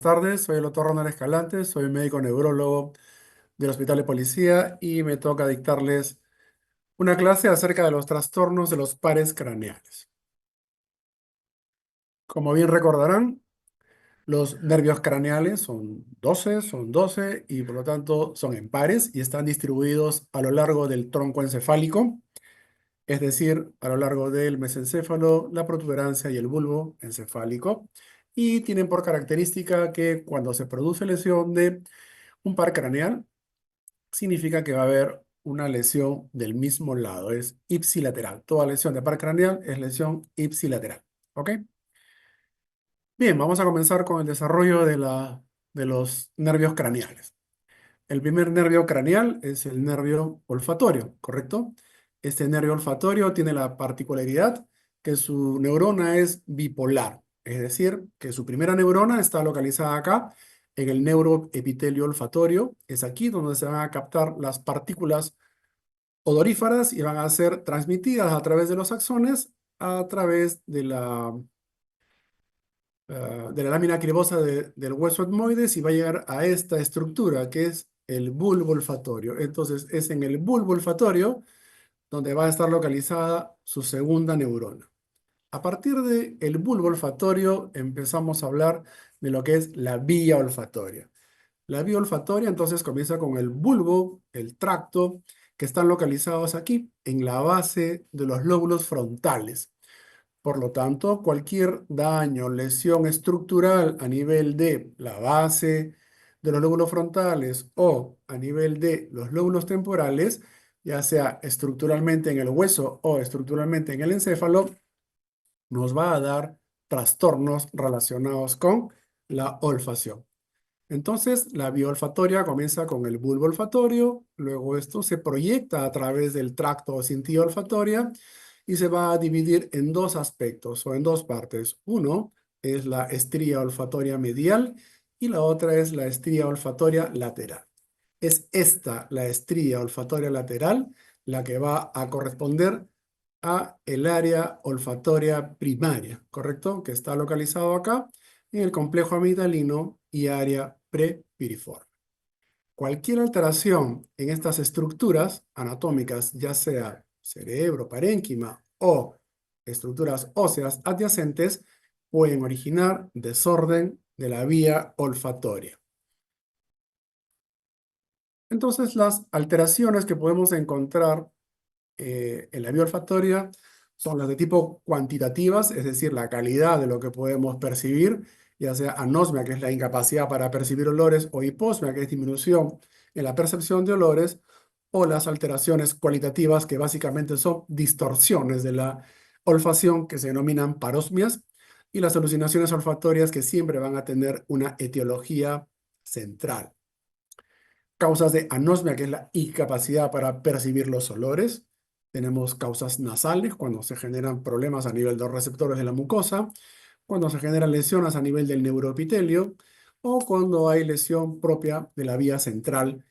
Tardes, soy el doctor Ronald Escalante, soy médico neurólogo del Hospital de Policía y me toca dictarles una clase acerca de los trastornos de los pares craneales. Como bien recordarán, los nervios craneales son 12 y por lo tanto son en pares y están distribuidos a lo largo del tronco encefálico, es decir, a lo largo del mesencéfalo, la protuberancia y el bulbo encefálico, y tienen por característica que cuando se produce lesión de un par craneal, significa que va a haber una lesión del mismo lado, es ipsilateral. Toda lesión de par craneal es lesión ipsilateral. ¿Ok? Bien, vamos a comenzar con el desarrollo de los nervios craneales. El primer nervio craneal es el nervio olfatorio, ¿correcto? Este nervio olfatorio tiene la particularidad que su neurona es bipolar, es decir, que su primera neurona está localizada acá, en el neuroepitelio olfatorio. Es aquí donde se van a captar las partículas odoríferas y van a ser transmitidas a través de los axones, a través de la lámina cribosa del hueso etmoides, y va a llegar a esta estructura que es el bulbo olfatorio. Entonces es en el bulbo olfatorio donde va a estar localizada su segunda neurona. A partir del bulbo olfatorio empezamos a hablar de lo que es la vía olfatoria. La vía olfatoria entonces comienza con el bulbo, el tracto, que están localizados aquí, en la base de los lóbulos frontales. Por lo tanto, cualquier daño, lesión estructural a nivel de la base de los lóbulos frontales o a nivel de los lóbulos temporales, ya sea estructuralmente en el hueso o estructuralmente en el encéfalo, nos va a dar trastornos relacionados con la olfacción. Entonces, la vía olfatoria comienza con el bulbo olfatorio, luego esto se proyecta a través del tracto o cintilla olfatoria y se va a dividir en dos aspectos o en dos partes. Uno es la estría olfatoria medial y la otra es la estría olfatoria lateral. Es esta, la estría olfatoria lateral, la que va a corresponder a el área olfatoria primaria, ¿correcto? Que está localizado acá en el complejo amigdalino y área prepiriforme. Cualquier alteración en estas estructuras anatómicas, ya sea cerebro, parénquima o estructuras óseas adyacentes, pueden originar desorden de la vía olfatoria. Entonces, las alteraciones que podemos encontrar en la vía olfatoria son las de tipo cuantitativas, es decir, la calidad de lo que podemos percibir, ya sea anosmia, que es la incapacidad para percibir olores, o hiposmia, que es disminución en la percepción de olores, o las alteraciones cualitativas, que básicamente son distorsiones de la olfacción, que se denominan parosmias, y las alucinaciones olfatorias, que siempre van a tener una etiología central. Causas de anosmia, que es la incapacidad para percibir los olores. Tenemos causas nasales, cuando se generan problemas a nivel de los receptores de la mucosa, cuando se generan lesiones a nivel del neuroepitelio, o cuando hay lesión propia de la vía central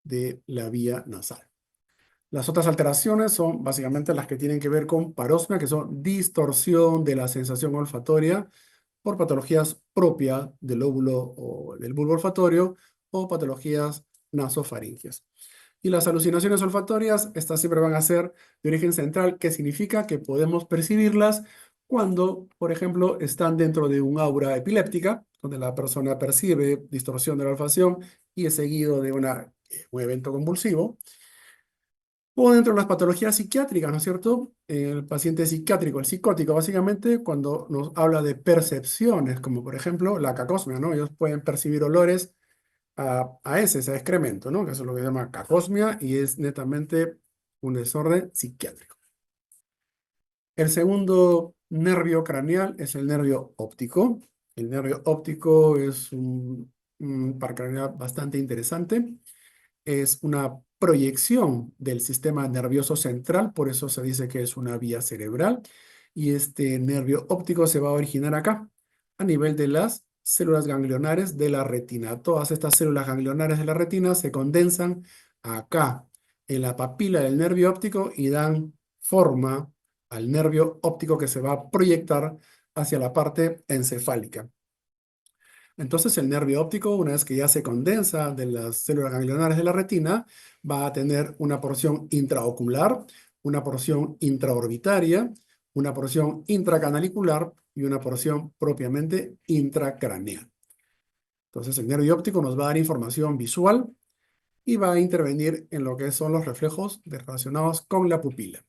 de la vía nasal. Las otras alteraciones son básicamente las que tienen que ver con parosmia, que son distorsión de la sensación olfatoria por patologías propias del lóbulo o del bulbo olfatorio o patologías nasofaringias. Y las alucinaciones olfatorias, estas siempre van a ser de origen central, que significa que podemos percibirlas cuando, por ejemplo, están dentro de un aura epiléptica, donde la persona percibe distorsión de la olfacción y es seguido de un evento convulsivo. O dentro de las patologías psiquiátricas, ¿no es cierto? El paciente psiquiátrico, el psicótico, básicamente, cuando nos habla de percepciones, como por ejemplo la cacosmia, ¿no? Ellos pueden percibir olores a heces, a excremento, ¿no? Que eso es lo que se llama cacosmia y es netamente un desorden psiquiátrico. El segundo nervio craneal es el nervio óptico. El nervio óptico es un par craneal bastante interesante. Es una proyección del sistema nervioso central, por eso se dice que es una vía cerebral, y este nervio óptico se va a originar acá, a nivel de las células ganglionares de la retina. Todas estas células ganglionares de la retina se condensan acá, en la papila del nervio óptico, y dan forma al nervio óptico que se va a proyectar hacia la parte encefálica. Entonces el nervio óptico, una vez que ya se condensa de las células ganglionares de la retina, va a tener una porción intraocular, una porción intraorbitaria, una porción intracanalicular y una porción propiamente intracraneal. Entonces el nervio óptico nos va a dar información visual y va a intervenir en lo que son los reflejos relacionados con la pupila.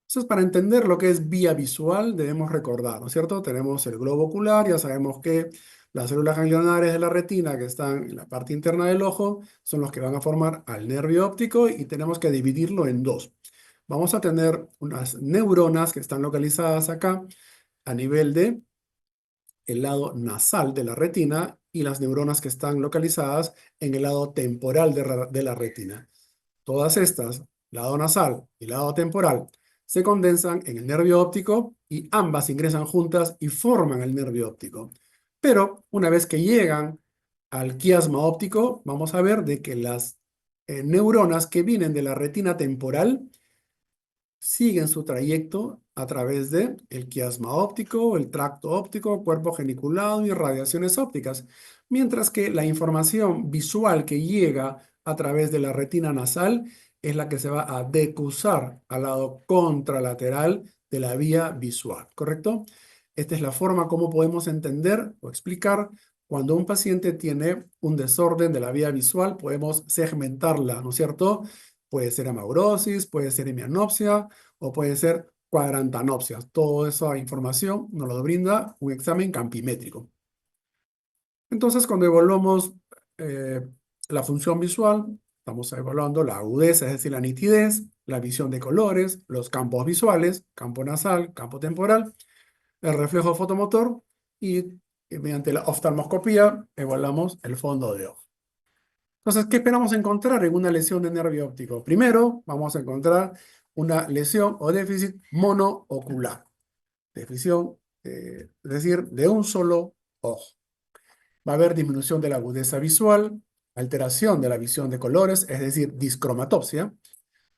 Entonces, para entender lo que es vía visual, debemos recordar, ¿no es cierto? Tenemos el globo ocular, ya sabemos que las células ganglionares de la retina que están en la parte interna del ojo son los que van a formar al nervio óptico y tenemos que dividirlo en dos. Vamos a tener unas neuronas que están localizadas acá a nivel de el lado nasal de la retina y las neuronas que están localizadas en el lado temporal de la retina. Todas estas, lado nasal y lado temporal, se condensan en el nervio óptico y ambas ingresan juntas y forman el nervio óptico. Pero una vez que llegan al quiasma óptico, vamos a ver de que las neuronas que vienen de la retina temporal siguen su trayecto a través de el quiasma óptico, el tracto óptico, cuerpo geniculado y radiaciones ópticas, mientras que la información visual que llega a través de la retina nasal es la que se va a decusar al lado contralateral de la vía visual, ¿correcto? Esta es la forma como podemos entender o explicar cuando un paciente tiene un desorden de la vía visual, podemos segmentarla, ¿no es cierto? Puede ser amaurosis, puede ser hemianopsia, o puede ser cuadrantanopsias. Toda esa información nos lo brinda un examen campimétrico. Entonces, cuando evaluamos eh, la función visual, estamos evaluando la agudeza, es decir, la nitidez, la visión de colores, los campos visuales, campo nasal, campo temporal, el reflejo fotomotor y mediante la oftalmoscopía evaluamos el fondo de ojo. Entonces, ¿qué esperamos encontrar en una lesión de nervio óptico? Primero, vamos a encontrar una lesión o déficit monoocular. Definición, es decir, de un solo ojo. Va a haber disminución de la agudeza visual, alteración de la visión de colores, es decir, discromatopsia.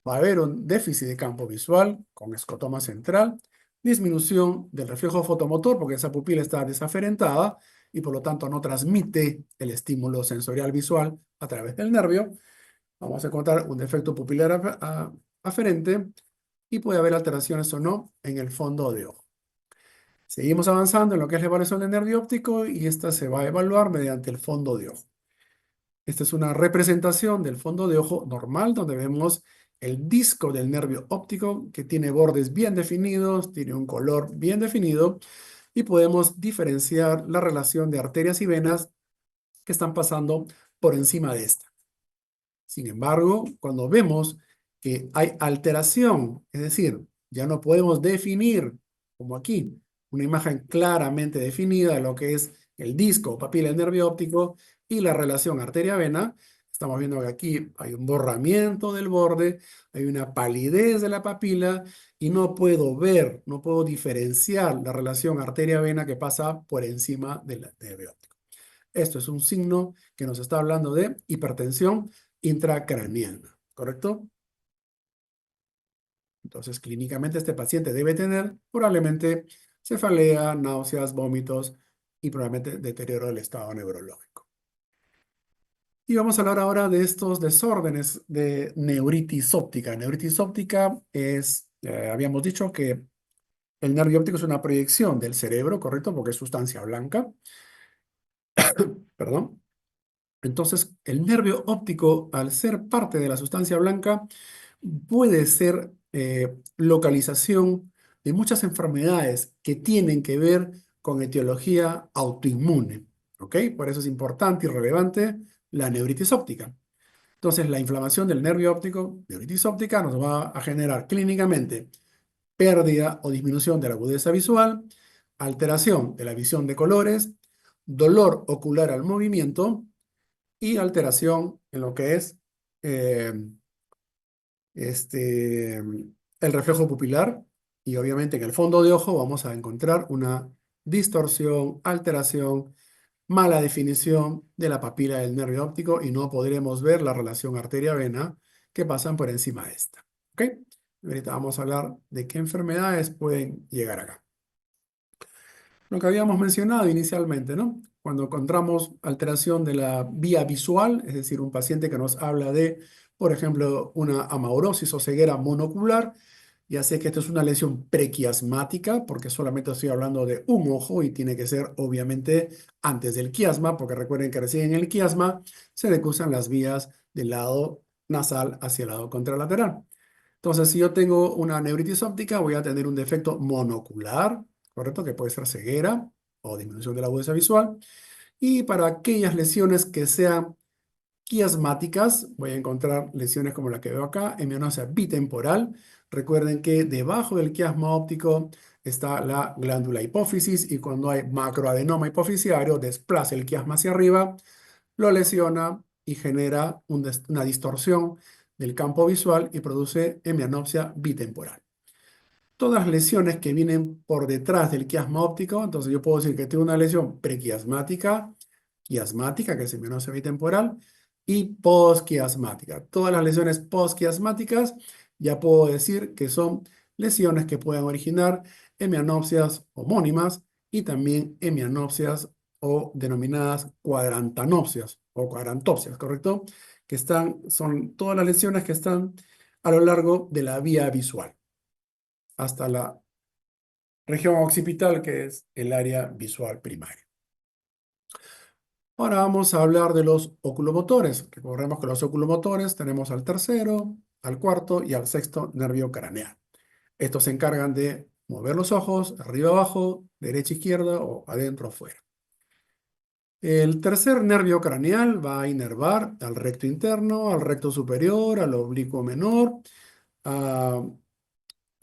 Va a haber un déficit de campo visual con escotoma central, disminución del reflejo fotomotor porque esa pupila está desaferentada y por lo tanto no transmite el estímulo sensorial visual a través del nervio. Vamos a encontrar un defecto pupilar aferente y puede haber alteraciones o no en el fondo de ojo. Seguimos avanzando en lo que es la evaluación del nervio óptico y esta se va a evaluar mediante el fondo de ojo. Esta es una representación del fondo de ojo normal donde vemos el disco del nervio óptico que tiene bordes bien definidos, tiene un color bien definido y podemos diferenciar la relación de arterias y venas que están pasando por encima de esta. Sin embargo, cuando vemos que hay alteración, es decir, ya no podemos definir, como aquí, una imagen claramente definida de lo que es el disco o papila del nervio óptico y la relación arteria-vena, estamos viendo que aquí hay un borramiento del borde, hay una palidez de la papila y no puedo ver, no puedo diferenciar la relación arteria-vena que pasa por encima del nervio óptico. Esto es un signo que nos está hablando de hipertensión intracraneal, ¿correcto? Entonces, clínicamente este paciente debe tener probablemente cefalea, náuseas, vómitos y probablemente deterioro del estado neurológico. Y vamos a hablar ahora de estos desórdenes de neuritis óptica. Neuritis óptica es, habíamos dicho que el nervio óptico es una proyección del cerebro, ¿correcto? Porque es sustancia blanca, perdón. Entonces, el nervio óptico, al ser parte de la sustancia blanca, puede ser localización de muchas enfermedades que tienen que ver con etiología autoinmune. ¿Ok? Por eso es importante y relevante la neuritis óptica. Entonces, la inflamación del nervio óptico, neuritis óptica, nos va a generar clínicamente pérdida o disminución de la agudeza visual, alteración de la visión de colores, dolor ocular al movimiento y alteración en lo que es eh, el reflejo pupilar. Y obviamente en el fondo de ojo vamos a encontrar una distorsión, alteración, mala definición de la papila del nervio óptico y no podremos ver la relación arteria-vena que pasan por encima de esta. ¿Ok? Ahorita vamos a hablar de qué enfermedades pueden llegar acá. Lo que habíamos mencionado inicialmente, ¿no? Cuando encontramos alteración de la vía visual, es decir, un paciente que nos habla de, por ejemplo, una amaurosis o ceguera monocular, ya sé que esto es una lesión prequiasmática, porque solamente estoy hablando de un ojo y tiene que ser obviamente antes del quiasma, porque recuerden que recién en el quiasma se decursan las vías del lado nasal hacia el lado contralateral. Entonces, si yo tengo una neuritis óptica, voy a tener un defecto monocular, ¿correcto? Que puede ser ceguera o disminución de la agudeza visual. Y para aquellas lesiones que sean quiasmáticas, voy a encontrar lesiones como la que veo acá, hemianosia bitemporal. Recuerden que debajo del quiasma óptico está la glándula hipófisis y cuando hay macroadenoma hipofisiario, desplaza el quiasma hacia arriba, lo lesiona y genera una distorsión del campo visual y produce hemianopsia bitemporal. Todas las lesiones que vienen por detrás del quiasma óptico, entonces yo puedo decir que tengo una lesión prequiasmática, quiasmática, que es hemianopsia bitemporal, y posquiasmática. Todas las lesiones posquiasmáticas ya puedo decir que son lesiones que pueden originar hemianopsias homónimas y también hemianopsias o denominadas cuadrantanopsias o cuadrantopsias, ¿correcto? Son todas las lesiones que están a lo largo de la vía visual hasta la región occipital, que es el área visual primaria. Ahora vamos a hablar de los oculomotores. Recordemos que los oculomotores tenemos al tercero, al cuarto y al sexto nervio craneal. Estos se encargan de mover los ojos arriba abajo, derecha izquierda o adentro afuera. El tercer nervio craneal va a inervar al recto interno, al recto superior, al oblicuo menor, a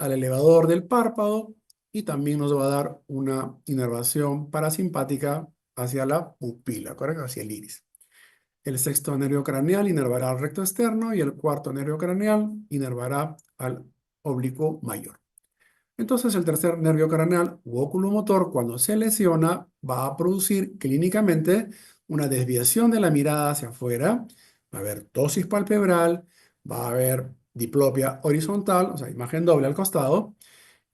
al elevador del párpado y también nos va a dar una inervación parasimpática hacia la pupila, ¿correcto? Hacia el iris. El sexto nervio craneal inervará al recto externo y el cuarto nervio craneal inervará al oblicuo mayor. Entonces, el tercer nervio craneal u oculomotor, cuando se lesiona, va a producir clínicamente una desviación de la mirada hacia afuera, va a haber ptosis palpebral, va a haber diplopia horizontal, o sea, imagen doble al costado,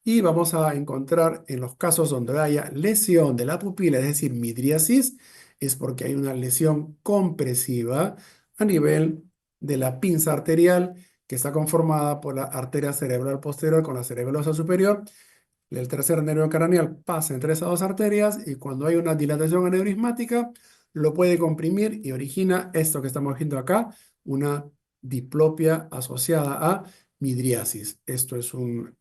y vamos a encontrar en los casos donde haya lesión de la pupila, es decir, midriasis, es porque hay una lesión compresiva a nivel de la pinza arterial que está conformada por la arteria cerebral posterior con la cerebelosa superior. El tercer nervio craneal pasa entre esas dos arterias y cuando hay una dilatación aneurismática lo puede comprimir y origina esto que estamos viendo acá, una diplopia asociada a midriasis. Esto es un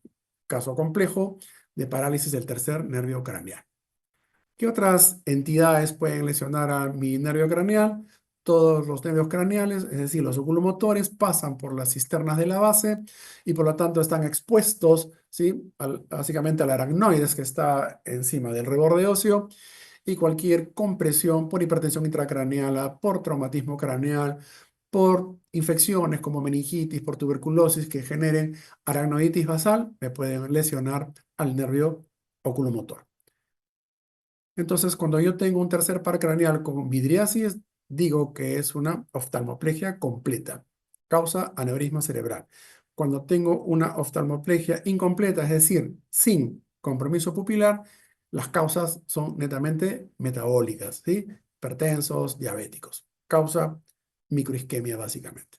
caso complejo de parálisis del tercer nervio craneal. ¿Qué otras entidades pueden lesionar a mi nervio craneal? Todos los nervios craneales, es decir, los oculomotores, pasan por las cisternas de la base y por lo tanto están expuestos, ¿sí? Básicamente al aracnoides que está encima del reborde óseo y cualquier compresión por hipertensión intracraneal, por traumatismo craneal, por infecciones como meningitis, por tuberculosis que generen aracnoiditis basal, me pueden lesionar al nervio oculomotor. Entonces, cuando yo tengo un tercer par craneal con vidriasis, digo que es una oftalmoplegia completa. Causa aneurisma cerebral. Cuando tengo una oftalmoplegia incompleta, es decir, sin compromiso pupilar, las causas son netamente metabólicas, ¿sí? Hipertensos, diabéticos. Causa microisquemia, básicamente.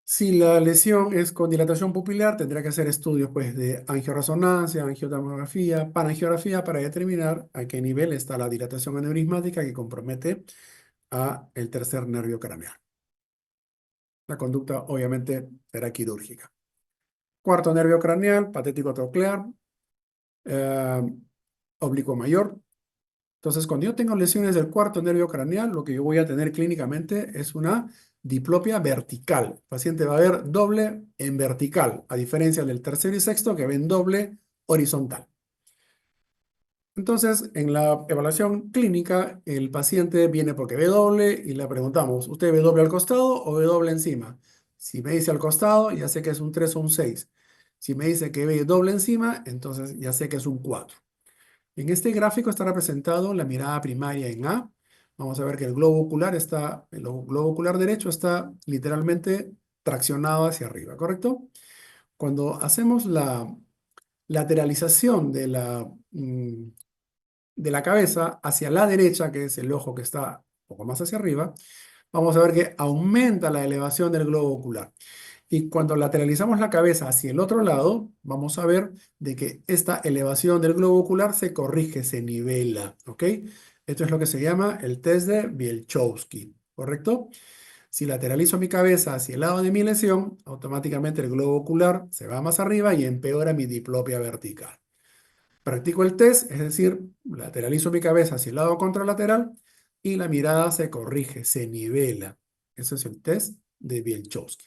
Si la lesión es con dilatación pupilar, tendrá que hacer estudios pues, de angioresonancia, angiotomografía, panangiografía para determinar a qué nivel está la dilatación aneurismática que compromete a el tercer nervio craneal. La conducta obviamente será quirúrgica. Cuarto nervio craneal, patético troclear, eh, oblicuo mayor. Entonces, cuando yo tengo lesiones del cuarto nervio craneal, lo que yo voy a tener clínicamente es una diplopia vertical. El paciente va a ver doble en vertical, a diferencia del tercero y sexto que ven doble horizontal. Entonces, en la evaluación clínica, el paciente viene porque ve doble y le preguntamos, ¿usted ve doble al costado o ve doble encima? Si me dice al costado, ya sé que es un 3 o un 6. Si me dice que ve doble encima, entonces ya sé que es un 4. En este gráfico está representado la mirada primaria en A. Vamos a ver que el globo ocular derecho está literalmente traccionado hacia arriba, ¿correcto? Cuando hacemos la lateralización de la cabeza hacia la derecha, que es el ojo que está un poco más hacia arriba, vamos a ver que aumenta la elevación del globo ocular. Y cuando lateralizamos la cabeza hacia el otro lado, vamos a ver de que esta elevación del globo ocular se corrige, se nivela, ¿ok? Esto es lo que se llama el test de Bielchowski, ¿correcto? Si lateralizo mi cabeza hacia el lado de mi lesión, automáticamente el globo ocular se va más arriba y empeora mi diplopia vertical. Practico el test, es decir, lateralizo mi cabeza hacia el lado contralateral y la mirada se corrige, se nivela. Ese es el test de Bielchowski.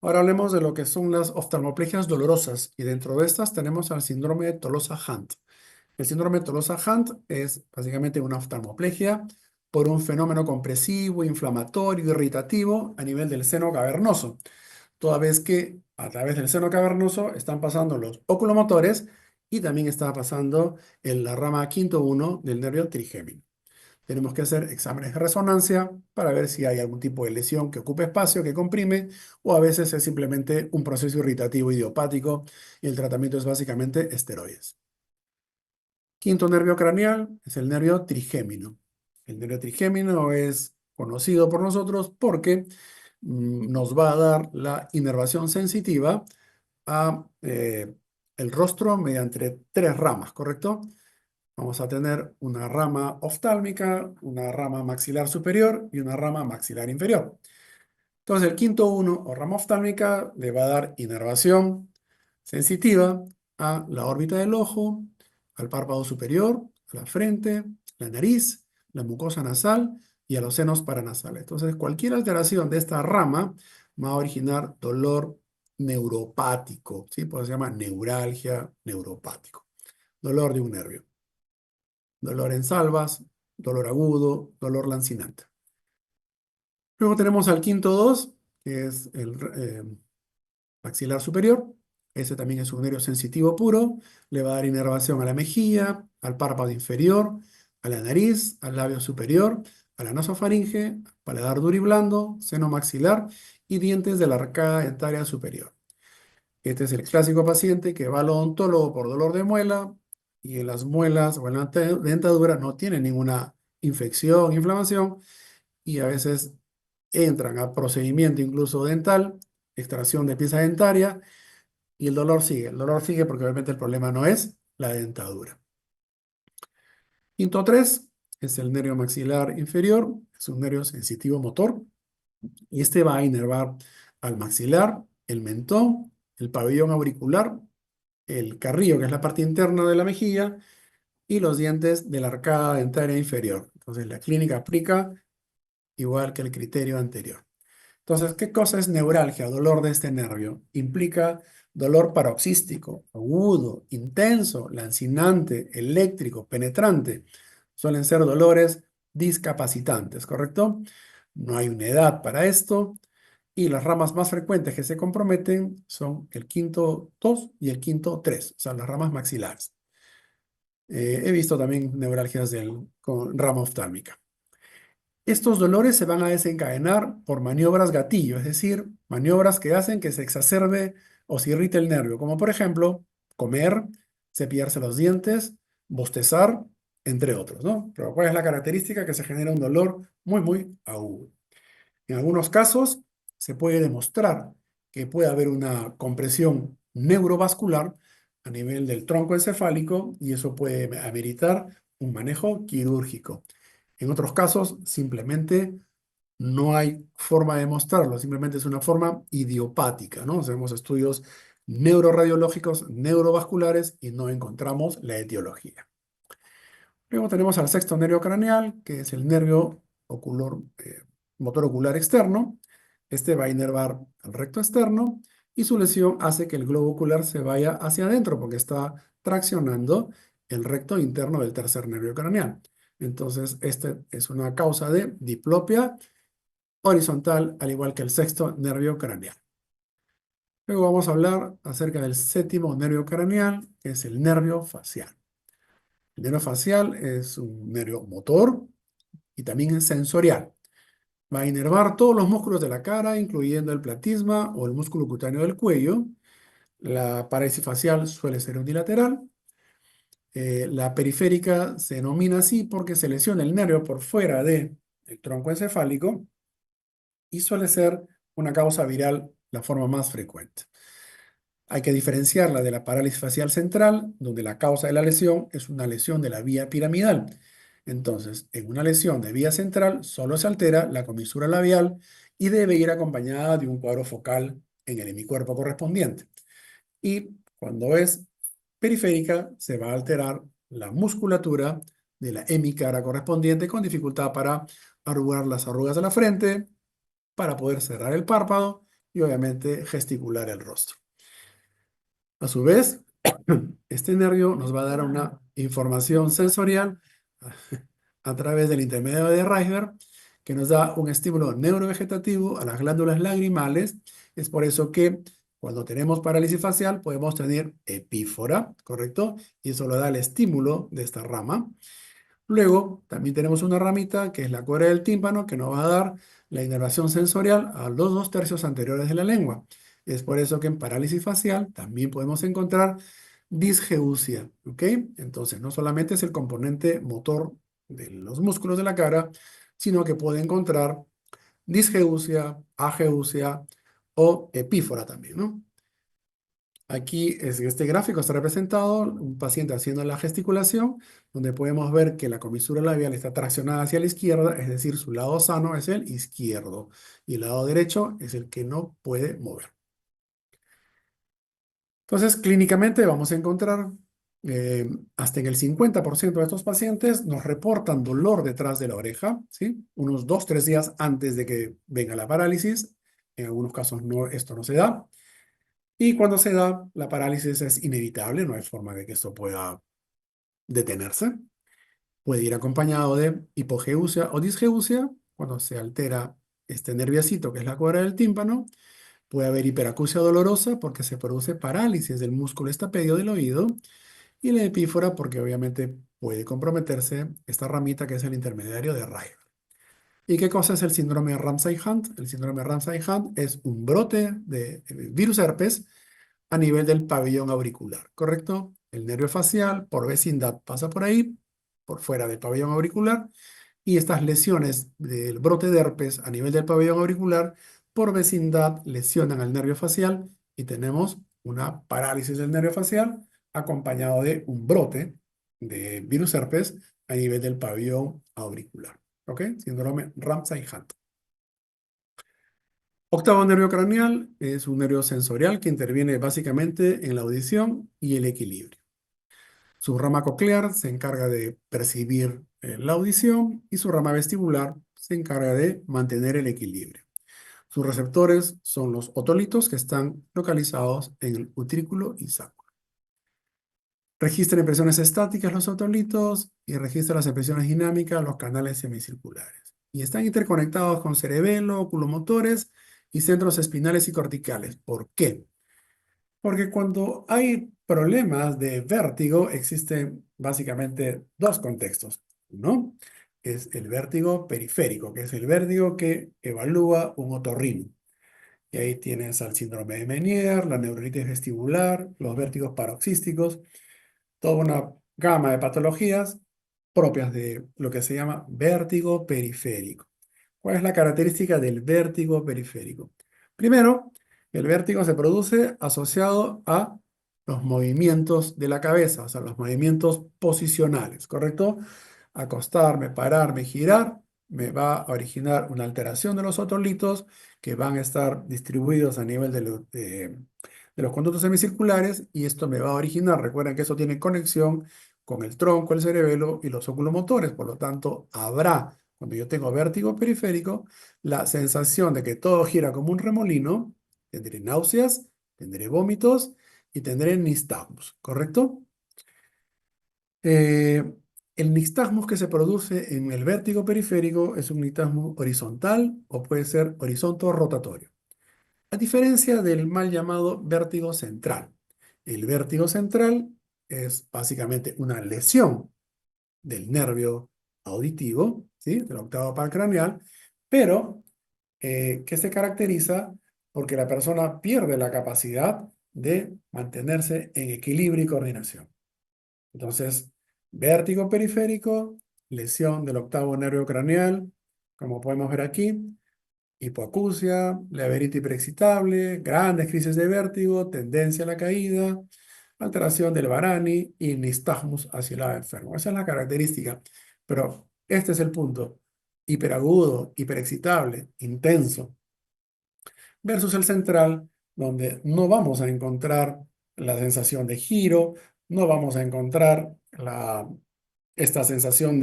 Ahora hablemos de lo que son las oftalmoplegias dolorosas y dentro de estas tenemos al síndrome de Tolosa-Hunt. El síndrome de Tolosa-Hunt es básicamente una oftalmoplegia por un fenómeno compresivo, inflamatorio, irritativo a nivel del seno cavernoso, toda vez que a través del seno cavernoso están pasando los oculomotores y también está pasando en la rama quinto 1 del nervio trigémino. Tenemos que hacer exámenes de resonancia para ver si hay algún tipo de lesión que ocupe espacio, que comprime, o a veces es simplemente un proceso irritativo idiopático y el tratamiento es básicamente esteroides. Quinto nervio craneal es el nervio trigémino. El nervio trigémino es conocido por nosotros porque nos va a dar la inervación sensitiva a el rostro mediante tres ramas, ¿correcto? Vamos a tener una rama oftálmica, una rama maxilar superior y una rama maxilar inferior. Entonces, el quinto 1 o rama oftálmica le va a dar inervación sensitiva a la órbita del ojo, al párpado superior, a la frente, la nariz, la mucosa nasal y a los senos paranasales. Entonces, cualquier alteración de esta rama va a originar dolor neuropático, ¿sí? Por eso se llama neuralgia neuropático, dolor de un nervio. Dolor en salvas, dolor agudo, dolor lancinante. Luego tenemos al quinto 2, que es el maxilar superior. Ese también es un nervio sensitivo puro. Le va a dar inervación a la mejilla, al párpado inferior, a la nariz, al labio superior, a la nasofaringe, paladar duro y blando, seno maxilar y dientes de la arcada dentaria superior. Este es el clásico paciente que va al odontólogo por dolor de muela y en las muelas o en la dentadura no tiene ninguna infección, inflamación y a veces entran a procedimiento incluso dental, extracción de pieza dentaria y el dolor sigue. El dolor sigue porque obviamente el problema no es la dentadura. Quinto 3 es el nervio maxilar inferior, es un nervio sensitivo motor y este va a inervar al maxilar, el mentón, el pabellón auricular, el carrillo, que es la parte interna de la mejilla, y los dientes de la arcada dentaria inferior. Entonces, la clínica aplica igual que el criterio anterior. Entonces, ¿qué cosa es neuralgia, dolor de este nervio? Implica dolor paroxístico, agudo, intenso, lancinante, eléctrico, penetrante. Suelen ser dolores discapacitantes, ¿correcto? No hay una edad para esto. Y las ramas más frecuentes que se comprometen son el quinto 2 y el quinto 3, o sea, las ramas maxilares. He visto también neuralgias con rama oftálmica. Estos dolores se van a desencadenar por maniobras gatillo, es decir, maniobras que hacen que se exacerbe o se irrite el nervio, como por ejemplo comer, cepillarse los dientes, bostezar, entre otros, ¿no? Pero ¿cuál es la característica? Que se genera un dolor muy, muy agudo. En algunos casos se puede demostrar que puede haber una compresión neurovascular a nivel del tronco encefálico y eso puede ameritar un manejo quirúrgico. En otros casos, simplemente no hay forma de demostrarlo, simplemente es una forma idiopática, ¿no? Hacemos estudios neuroradiológicos, neurovasculares y no encontramos la etiología. Luego tenemos al sexto nervio craneal, que es el nervio motor ocular externo. Este va a inervar al recto externo y su lesión hace que el globo ocular se vaya hacia adentro porque está traccionando el recto interno del tercer nervio craneal. Entonces, este es una causa de diplopia horizontal, al igual que el sexto nervio craneal. Luego vamos a hablar acerca del séptimo nervio craneal, que es el nervio facial. El nervio facial es un nervio motor y también es sensorial. Va a inervar todos los músculos de la cara, incluyendo el platisma o el músculo cutáneo del cuello. La parálisis facial suele ser unilateral. La periférica se denomina así porque se lesiona el nervio por fuera del tronco encefálico y suele ser una causa viral la forma más frecuente. Hay que diferenciarla de la parálisis facial central, donde la causa de la lesión es una lesión de la vía piramidal. Entonces, en una lesión de vía central solo se altera la comisura labial y debe ir acompañada de un cuadro focal en el hemicuerpo correspondiente. Y cuando es periférica, se va a alterar la musculatura de la hemicara correspondiente con dificultad para arrugar las arrugas de la frente, para poder cerrar el párpado y obviamente gesticular el rostro. A su vez, este nervio nos va a dar una información sensorial a través del intermedio de Reisberg, que nos da un estímulo neurovegetativo a las glándulas lagrimales. Es por eso que cuando tenemos parálisis facial podemos tener epífora, ¿correcto? Y eso le da el estímulo de esta rama. Luego, también tenemos una ramita que es la cuerda del tímpano que nos va a dar la inervación sensorial a los 2/3 anteriores de la lengua. Es por eso que en parálisis facial también podemos encontrar disgeusia, ¿ok? Entonces, no solamente es el componente motor de los músculos de la cara, sino que puede encontrar disgeusia, ageusia o epífora también, ¿no? Aquí en este gráfico está representado un paciente haciendo la gesticulación, donde podemos ver que la comisura labial está traccionada hacia la izquierda, es decir, su lado sano es el izquierdo y el lado derecho es el que no puede mover. Entonces, clínicamente vamos a encontrar hasta en el 50% de estos pacientes nos reportan dolor detrás de la oreja, ¿sí? Unos 2, 3 días antes de que venga la parálisis. En algunos casos esto no se da. Y cuando se da, la parálisis es inevitable, no hay forma de que esto pueda detenerse. Puede ir acompañado de hipogeusia o disgeusia, cuando se altera este nerviosito que es la cuerda del tímpano. Puede haber hiperacusia dolorosa porque se produce parálisis del músculo estapedio del oído. Y la epífora porque obviamente puede comprometerse esta ramita que es el intermediario de Reiner. ¿Y qué cosa es el síndrome de Ramsay-Hunt? El síndrome de Ramsay-Hunt es un brote de virus herpes a nivel del pabellón auricular, ¿correcto? El nervio facial por vecindad pasa por ahí, por fuera del pabellón auricular, y estas lesiones del brote de herpes a nivel del pabellón auricular por vecindad lesionan al nervio facial y tenemos una parálisis del nervio facial acompañado de un brote de virus herpes a nivel del pabellón auricular. ¿Ok? Síndrome Ramsay-Hunt. Octavo nervio craneal es un nervio sensorial que interviene básicamente en la audición y el equilibrio. Su rama coclear se encarga de percibir la audición y su rama vestibular se encarga de mantener el equilibrio. Sus receptores son los otolitos que están localizados en el utrículo y sacro. Registra impresiones estáticas los otolitos y registra las impresiones dinámicas los canales semicirculares. Y están interconectados con cerebelo, oculomotores y centros espinales y corticales. ¿Por qué? Porque cuando hay problemas de vértigo, existen básicamente dos contextos. Uno es el vértigo periférico, que es el vértigo que evalúa un otorrino. Y ahí tienes al síndrome de Meniere, la neuritis vestibular, los vértigos paroxísticos, toda una gama de patologías propias de lo que se llama vértigo periférico. ¿Cuál es la característica del vértigo periférico? Primero, el vértigo se produce asociado a los movimientos de la cabeza, o sea, los movimientos posicionales, ¿correcto? Acostarme, pararme, girar, me va a originar una alteración de los otolitos que van a estar distribuidos a nivel de los conductos semicirculares y esto me va a originar, recuerden que eso tiene conexión con el tronco, el cerebelo y los oculomotores, por lo tanto, habrá, cuando yo tengo vértigo periférico, la sensación de que todo gira como un remolino, tendré náuseas, tendré vómitos y tendré nistagmus, ¿correcto? Eh, el nistagmus que se produce en el vértigo periférico es un nistagmus horizontal o puede ser horizonto rotatorio. A diferencia del mal llamado vértigo central. El vértigo central es básicamente una lesión del nervio auditivo, ¿sí? Del octavo par craneal, pero que se caracteriza porque la persona pierde la capacidad de mantenerse en equilibrio y coordinación. Entonces, vértigo periférico, lesión del octavo nervio craneal, como podemos ver aquí, hipoacusia, laberinto hiperexcitable, grandes crisis de vértigo, tendencia a la caída, alteración del Varani y nistagmus hacia el lado enfermo. Esa es la característica. Pero este es el punto. Hiperagudo, hiperexcitable, intenso, versus el central, donde no vamos a encontrar la sensación de giro, no vamos a encontrar esta sensación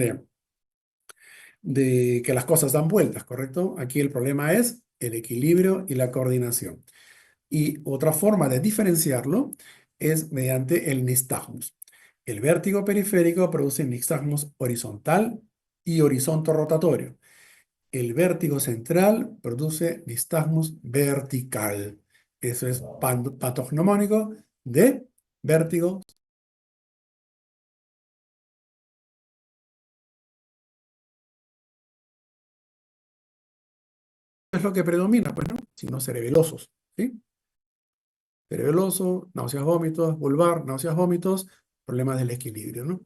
de que las cosas dan vueltas, ¿correcto? Aquí el problema es el equilibrio y la coordinación. Y otra forma de diferenciarlo es mediante el nistagmus. El vértigo periférico produce nistagmus horizontal y horizonto rotatorio. El vértigo central produce nistagmus vertical. Eso es patognomónico de vértigo. Es lo que predomina, pues, ¿no? Signos cerebelosos, ¿sí? Cerebeloso, náuseas, vómitos, vulvar, náuseas, vómitos, problemas del equilibrio, ¿no?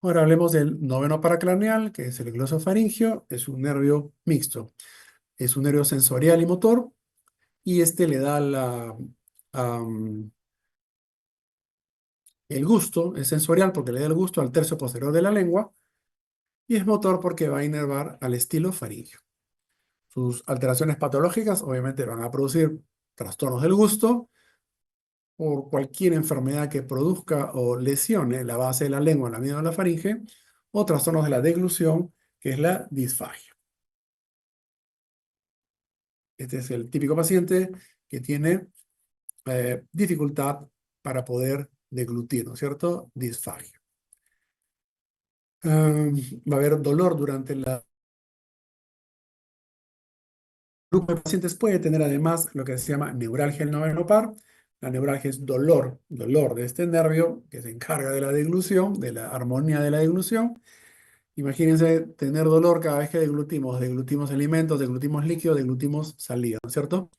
Ahora hablemos del noveno paracraneal, que es el glosofaringio. Es un nervio mixto. Es un nervio sensorial y motor, y este le da el gusto. Es sensorial porque le da el gusto al tercio posterior de la lengua, y es motor porque va a inervar al estilo faríngeo. Sus alteraciones patológicas obviamente van a producir trastornos del gusto por cualquier enfermedad que produzca o lesione la base de la lengua, la medida de la faringe, o trastornos de la deglución, que es la disfagia. Este es el típico paciente que tiene dificultad para poder deglutir, ¿no es cierto? Disfagia. Va a haber dolor durante la... El grupo de pacientes puede tener además lo que se llama neuralgia del noveno par. La neuralgia es dolor de este nervio que se encarga de la deglución, de la armonía de la deglución. Imagínense tener dolor cada vez que deglutimos alimentos, deglutimos líquidos, deglutimos saliva, ¿no es cierto?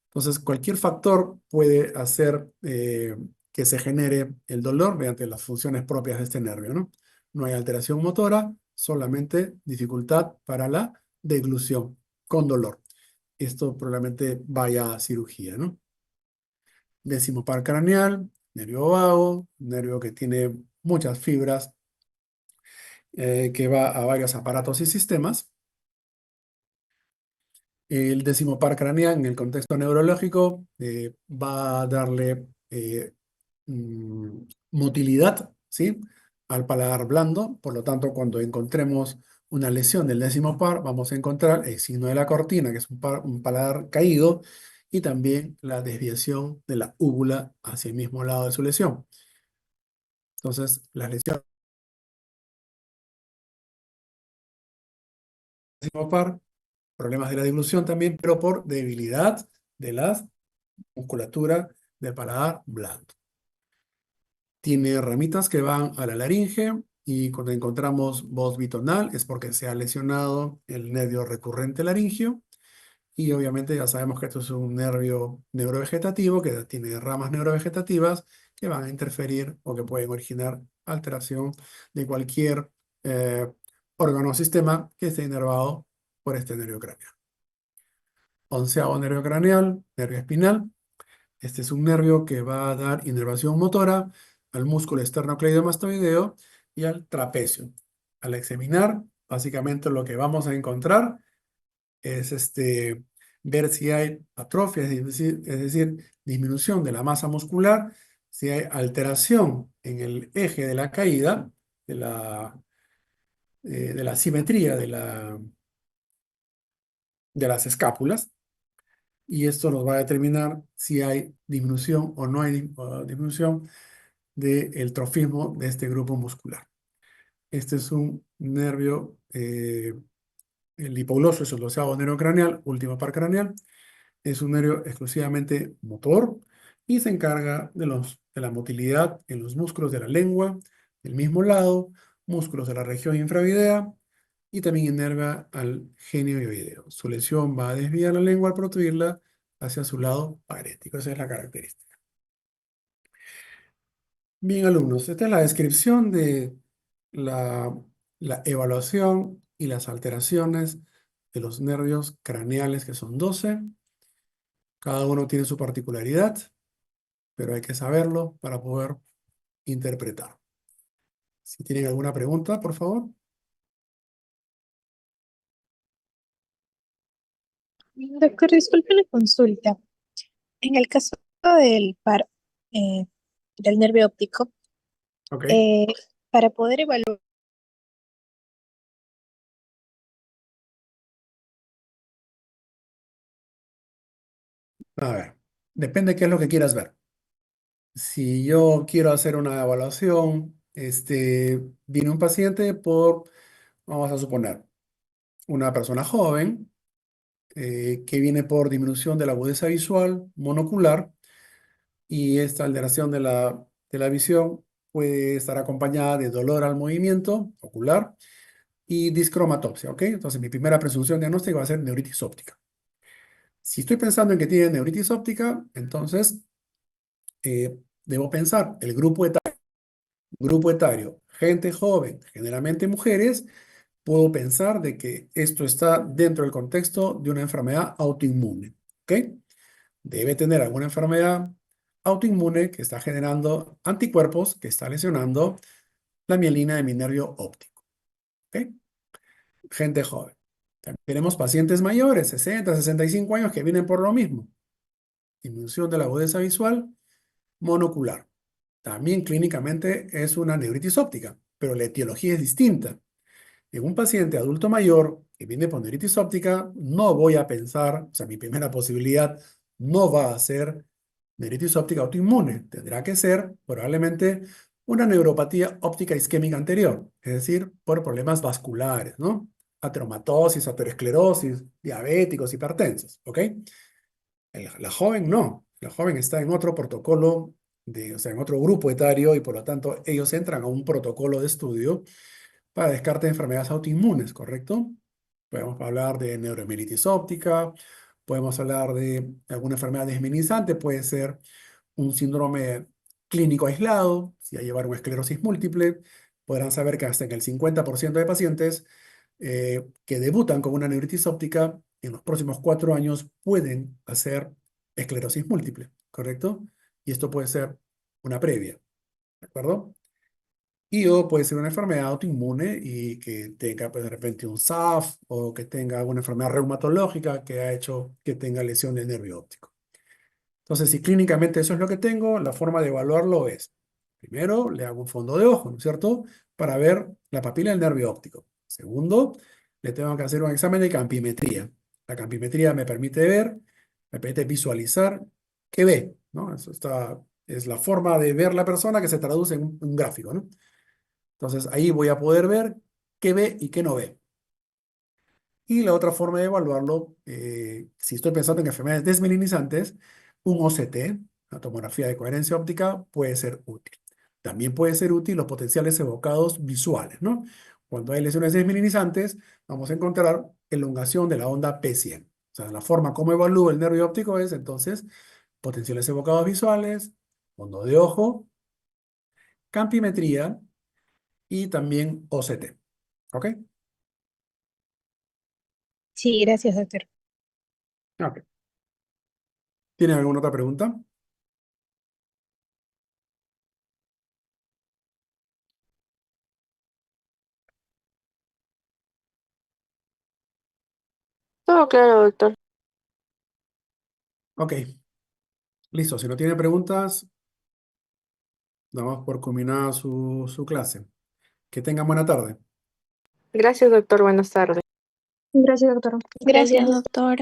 Entonces, cualquier factor puede hacer que se genere el dolor mediante las funciones propias de este nervio, ¿no? No hay alteración motora, solamente dificultad para la deglución con dolor. Esto probablemente vaya a cirugía, ¿no? Décimo par craneal, nervio vago, nervio que tiene muchas fibras, que va a varios aparatos y sistemas. El décimo par craneal en el contexto neurológico va a darle motilidad, ¿sí? Al paladar blando. Por lo tanto, cuando encontremos una lesión del décimo par, vamos a encontrar el signo de la cortina, que es un paladar caído, y también la desviación de la úvula hacia el mismo lado de su lesión. Entonces, las lesiones del décimo par, problemas de la deglución también, pero por debilidad de la musculatura del paladar blando. Tiene ramitas que van a la laringe, y cuando encontramos voz bitonal es porque se ha lesionado el nervio recurrente laringio, y obviamente ya sabemos que esto es un nervio neurovegetativo que tiene ramas neurovegetativas que van a interferir o que pueden originar alteración de cualquier eh, órgano o sistema que esté inervado por este nervio craneal. Onceavo nervio craneal, nervio espinal. Este es un nervio que va a dar inervación motora al músculo esternocleidomastoideo y al trapecio. Al examinar, básicamente lo que vamos a encontrar es ver si hay atrofia, es decir, disminución de la masa muscular, si hay alteración en el eje de la caída, de la simetría de las escápulas, y esto nos va a determinar si hay disminución o no hay disminución del trofismo de este grupo muscular. Este es un nervio, el hipogloso es el doceavo nervio craneal, último par craneal. Es un nervio exclusivamente motor y se encarga de la motilidad en los músculos de la lengua, del mismo lado, músculos de la región infraoidea, y también inerva al genio oideo. Su lesión va a desviar la lengua al protuirla hacia su lado parético. Esa es la característica. Bien, alumnos, esta es la descripción de la, la evaluación y las alteraciones de los nervios craneales, que son 12. Cada uno tiene su particularidad, pero hay que saberlo para poder interpretar. Si tienen alguna pregunta, por favor. Doctor, disculpe la consulta. En el caso del par eh, del nervio óptico, Ok. eh, para poder evaluar, A ver, depende de qué es lo que quieras ver. Si yo quiero hacer una evaluación, viene un paciente vamos a suponer, una persona joven que viene por disminución de la agudeza visual monocular, y esta alteración de la visión puede estar acompañada de dolor al movimiento ocular y discromatopsia, ¿ok? Entonces mi primera presunción diagnóstica va a ser neuritis óptica. Si estoy pensando en que tiene neuritis óptica, entonces debo pensar el grupo etario, gente joven, generalmente mujeres. Puedo pensar de que esto está dentro del contexto de una enfermedad autoinmune, ¿ok? Debe tener alguna enfermedad autoinmune que está generando anticuerpos, que está lesionando la mielina de mi nervio óptico, ¿ok? Gente joven. También tenemos pacientes mayores, 60, 65 años, que vienen por lo mismo. Disminución de la agudeza visual monocular. También clínicamente es una neuritis óptica, pero la etiología es distinta. En un paciente adulto mayor que viene por neuritis óptica, no voy a pensar, o sea, mi primera posibilidad no va a ser neuritis óptica autoinmune. Tendrá que ser probablemente una neuropatía óptica isquémica anterior, es decir, por problemas vasculares, ¿no? Ateromatosis, aterosclerosis, diabéticos, hipertensos, ¿ok? La joven no. La joven está en otro protocolo, o sea, en otro grupo etario, y por lo tanto ellos entran a un protocolo de estudio para descarte de enfermedades autoinmunes, ¿correcto? Podemos hablar de neuromielitis óptica, podemos hablar de alguna enfermedad desminizante, puede ser un síndrome clínico aislado, si hay llevar una esclerosis múltiple. Podrán saber que hasta en el 50% de pacientes que debutan con una neuritis óptica, en los próximos 4 años pueden hacer esclerosis múltiple, ¿correcto? Y esto puede ser una previa, ¿de acuerdo? Y o puede ser una enfermedad autoinmune y que tenga pues, de repente un SAF, o que tenga alguna enfermedad reumatológica que ha hecho que tenga lesión del nervio óptico. Entonces, si clínicamente eso es lo que tengo, la forma de evaluarlo es, primero, le hago un fondo de ojo, ¿no es cierto? Para ver la papila del nervio óptico. Segundo, le tengo que hacer un examen de campimetría. La campimetría me permite ver, me permite visualizar qué ve, ¿no? Es la forma de ver la persona que se traduce en un gráfico, ¿no? Entonces, ahí voy a poder ver qué ve y qué no ve. Y la otra forma de evaluarlo, si estoy pensando en enfermedades desmelinizantes, un OCT, la tomografía de coherencia óptica, puede ser útil. También puede ser útil los potenciales evocados visuales, ¿no? Cuando hay lesiones desmelinizantes, vamos a encontrar elongación de la onda P100. O sea, la forma como evalúo el nervio óptico es entonces potenciales evocados visuales, fondo de ojo, campimetría y también OCT. ¿Ok? sí, gracias, doctor. Ok. ¿Tienen alguna otra pregunta? Todo claro, doctor. Ok, listo. Si no tiene preguntas, damos por culminada su clase. Que tengan buena tarde. Gracias, doctor. Buenas tardes. Gracias, doctor. Gracias, doctor.